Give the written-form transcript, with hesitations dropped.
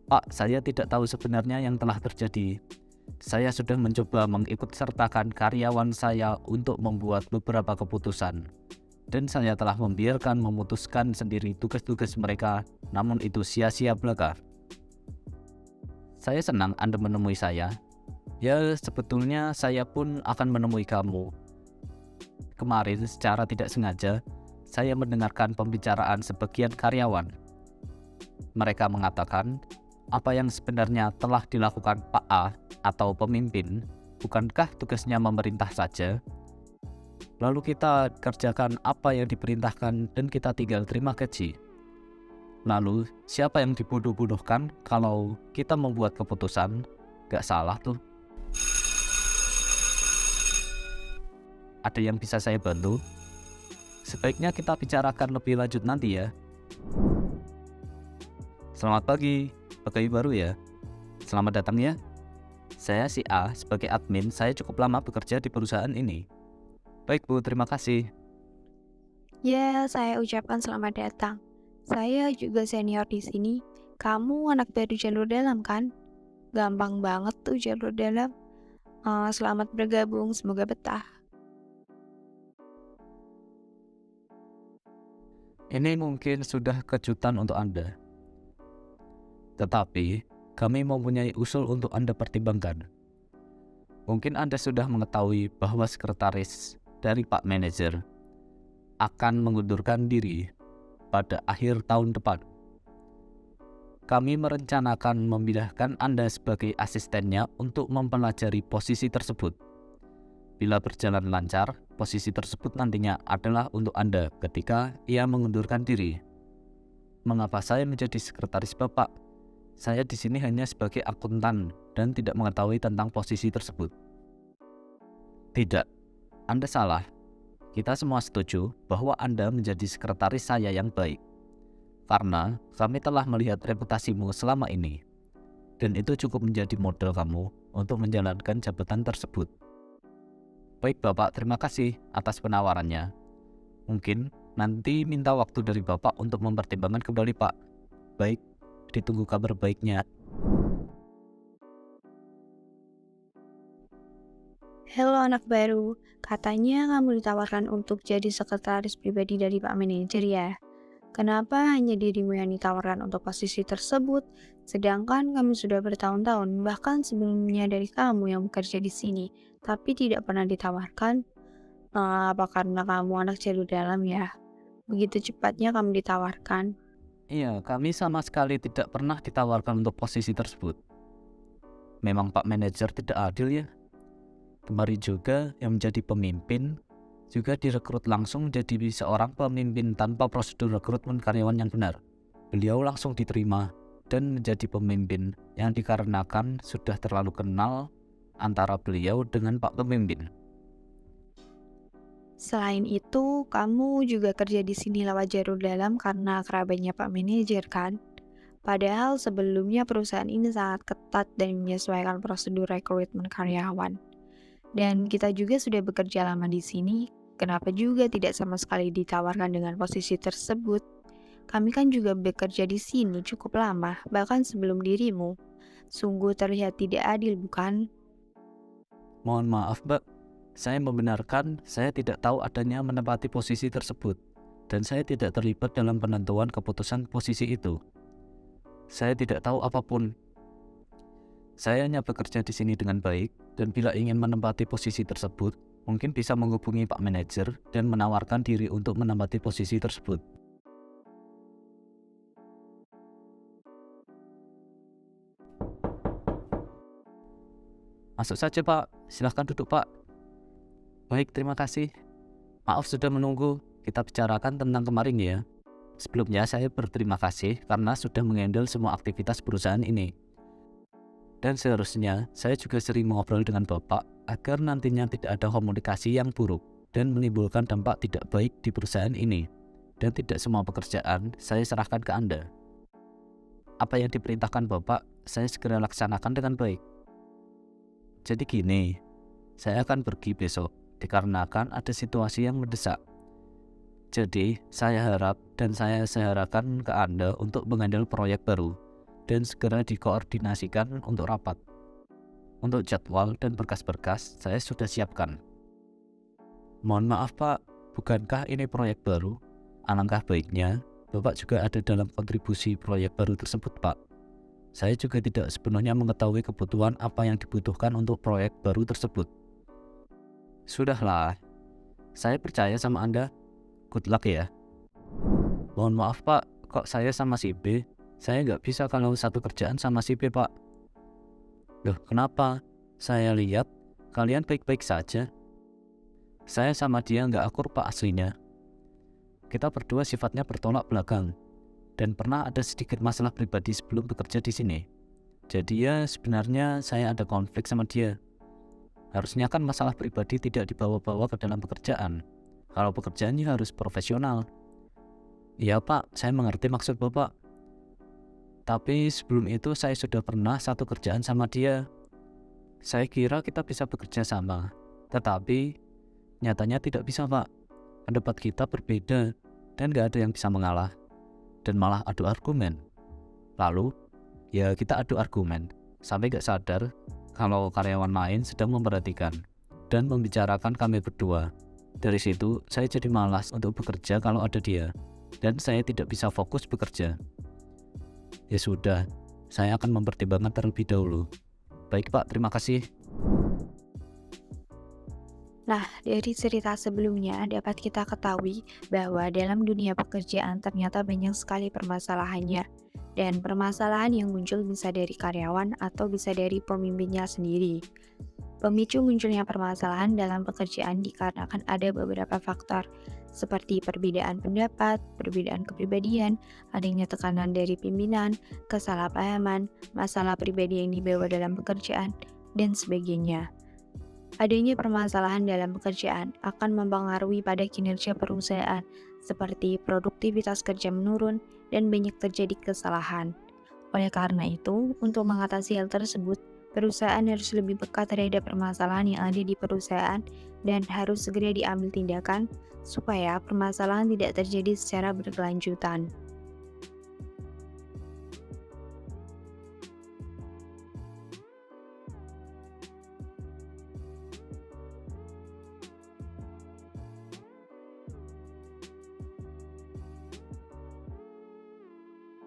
Pak, saya tidak tahu sebenarnya yang telah terjadi. Saya sudah mencoba mengikutsertakan karyawan saya untuk membuat beberapa keputusan. Dan saya telah membiarkan memutuskan sendiri tugas-tugas mereka, namun itu sia-sia belaka. Saya senang Anda menemui saya. Ya, sebetulnya saya pun akan menemui kamu. Kemarin secara tidak sengaja, saya mendengarkan pembicaraan sebagian karyawan. Mereka mengatakan, apa yang sebenarnya telah dilakukan Pak A atau pemimpin, bukankah tugasnya memerintah saja? Lalu kita kerjakan apa yang diperintahkan dan kita tinggal terima gaji. Lalu siapa yang dibodoh-bodohkan kalau kita membuat keputusan? Gak salah tuh. Ada yang bisa saya bantu? Sebaiknya kita bicarakan lebih lanjut nanti ya. Selamat pagi, pegawai baru ya. Selamat datang ya. Saya si A, sebagai admin saya cukup lama bekerja di perusahaan ini. Baik Bu, terima kasih. Ya, saya ucapkan selamat datang. Saya juga senior di sini. Kamu anak baru jalur dalam kan? Gampang banget tuh jalur dalam. Selamat bergabung, semoga betah. Ini mungkin sudah kejutan untuk Anda. Tetapi, kami mempunyai usul untuk Anda pertimbangkan. Mungkin Anda sudah mengetahui bahwa sekretaris dari Pak Manajer akan mengundurkan diri pada akhir tahun depan. Kami merencanakan memindahkan Anda sebagai asistennya untuk mempelajari posisi tersebut. Bila berjalan lancar, posisi tersebut nantinya adalah untuk Anda ketika ia mengundurkan diri. Mengapa saya menjadi sekretaris Bapak? Saya di sini hanya sebagai akuntan dan tidak mengetahui tentang posisi tersebut. Tidak, Anda salah. Kita semua setuju bahwa Anda menjadi sekretaris saya yang baik. Karena kami telah melihat reputasimu selama ini. Dan itu cukup menjadi modal kamu untuk menjalankan jabatan tersebut. Baik Bapak, terima kasih atas penawarannya. Mungkin nanti minta waktu dari Bapak untuk mempertimbangkan kembali Pak. Baik, ditunggu kabar baiknya. Halo anak baru, katanya kamu ditawarkan untuk jadi sekretaris pribadi dari Pak Manajer ya? Kenapa hanya dirimu yang ditawarkan untuk posisi tersebut, sedangkan kami sudah bertahun-tahun, bahkan sebelumnya dari kamu yang bekerja di sini, tapi tidak pernah ditawarkan? Apa karena kamu anak jalur dalam ya? Begitu cepatnya kamu ditawarkan. Iya, kami sama sekali tidak pernah ditawarkan untuk posisi tersebut. Memang Pak Manajer tidak adil ya. Kemarin juga yang menjadi pemimpin juga direkrut langsung menjadi seorang pemimpin tanpa prosedur rekrutmen karyawan yang benar. Beliau langsung diterima dan menjadi pemimpin yang dikarenakan sudah terlalu kenal antara beliau dengan Pak Pemimpin. Selain itu, kamu juga kerja di sini lewat jalur dalam karena kerabatnya Pak Manajer kan? Padahal sebelumnya perusahaan ini sangat ketat dan menyesuaikan prosedur rekrutmen karyawan. Dan kita juga sudah bekerja lama di sini, kenapa juga tidak sama sekali ditawarkan dengan posisi tersebut? Kami kan juga bekerja di sini cukup lama, bahkan sebelum dirimu. Sungguh terlihat tidak adil, bukan? Mohon maaf Mbak, saya membenarkan saya tidak tahu adanya menempati posisi tersebut dan saya tidak terlibat dalam penentuan keputusan posisi itu. Saya tidak tahu apapun. Saya hanya bekerja di sini dengan baik dan bila ingin menempati posisi tersebut, mungkin bisa menghubungi Pak Manajer dan menawarkan diri untuk menempati posisi tersebut. Masuk saja Pak, silahkan duduk Pak. Baik, terima kasih. Maaf sudah menunggu, kita bicarakan tentang kemarin ya. Sebelumnya saya berterima kasih karena sudah menghandle semua aktivitas perusahaan ini. Dan seharusnya saya juga sering mengobrol dengan Bapak agar nantinya tidak ada komunikasi yang buruk dan menimbulkan dampak tidak baik di perusahaan ini. Dan tidak semua pekerjaan saya serahkan ke Anda. Apa yang diperintahkan Bapak, saya segera laksanakan dengan baik. Jadi gini, saya akan pergi besok dikarenakan ada situasi yang mendesak. Jadi saya harap dan saya seharakan ke Anda untuk menghandle proyek baru. dan segera dikoordinasikan untuk rapat. Untuk jadwal dan berkas-berkas saya sudah siapkan. Mohon maaf Pak, bukankah ini proyek baru? Alangkah baiknya Bapak juga ada dalam kontribusi proyek baru tersebut Pak. Saya juga tidak sepenuhnya mengetahui kebutuhan apa yang dibutuhkan untuk proyek baru tersebut. Sudahlah, saya percaya sama Anda. Good luck ya. Mohon maaf Pak, kok saya sama si B? Saya nggak bisa kalau satu kerjaan sama si B Pak. Loh kenapa? Saya lihat kalian baik-baik saja. Saya sama dia nggak akur Pak aslinya. Kita berdua sifatnya bertolak belakang. Dan pernah ada sedikit masalah pribadi sebelum bekerja di sini. Jadi ya sebenarnya saya ada konflik sama dia. Harusnya kan masalah pribadi tidak dibawa-bawa ke dalam pekerjaan. Kalau pekerjaannya harus profesional. Iya Pak, saya mengerti maksud Bapak. Tapi sebelum itu saya sudah pernah satu kerjaan sama dia. Saya kira kita bisa bekerja sama. Tetapi nyatanya tidak bisa Pak. Pendapat kita berbeda dan gak ada yang bisa mengalah. Dan malah adu argumen. Lalu, ya kita adu argumen. Sampai gak sadar kalau karyawan lain sedang memperhatikan dan membicarakan kami berdua. Dari situ, saya jadi malas untuk bekerja kalau ada dia. Dan saya tidak bisa fokus bekerja. Ya sudah, saya akan mempertimbangkan terlebih dahulu. Baik Pak, terima kasih. Nah, dari cerita sebelumnya dapat kita ketahui bahwa dalam dunia pekerjaan ternyata banyak sekali permasalahannya. Dan permasalahan yang muncul bisa dari karyawan atau bisa dari pemimpinnya sendiri. Pemicu munculnya permasalahan dalam pekerjaan dikarenakan ada beberapa faktor, seperti perbedaan pendapat, perbedaan kepribadian, adanya tekanan dari pimpinan, kesalahpahaman, masalah pribadi yang dibawa dalam pekerjaan, dan sebagainya. Adanya permasalahan dalam pekerjaan akan mempengaruhi pada kinerja perusahaan, seperti produktivitas kerja menurun dan banyak terjadi kesalahan. Oleh karena itu, untuk mengatasi hal tersebut, perusahaan harus lebih peka terhadap permasalahan yang ada di perusahaan dan harus segera diambil tindakan supaya permasalahan tidak terjadi secara berkelanjutan.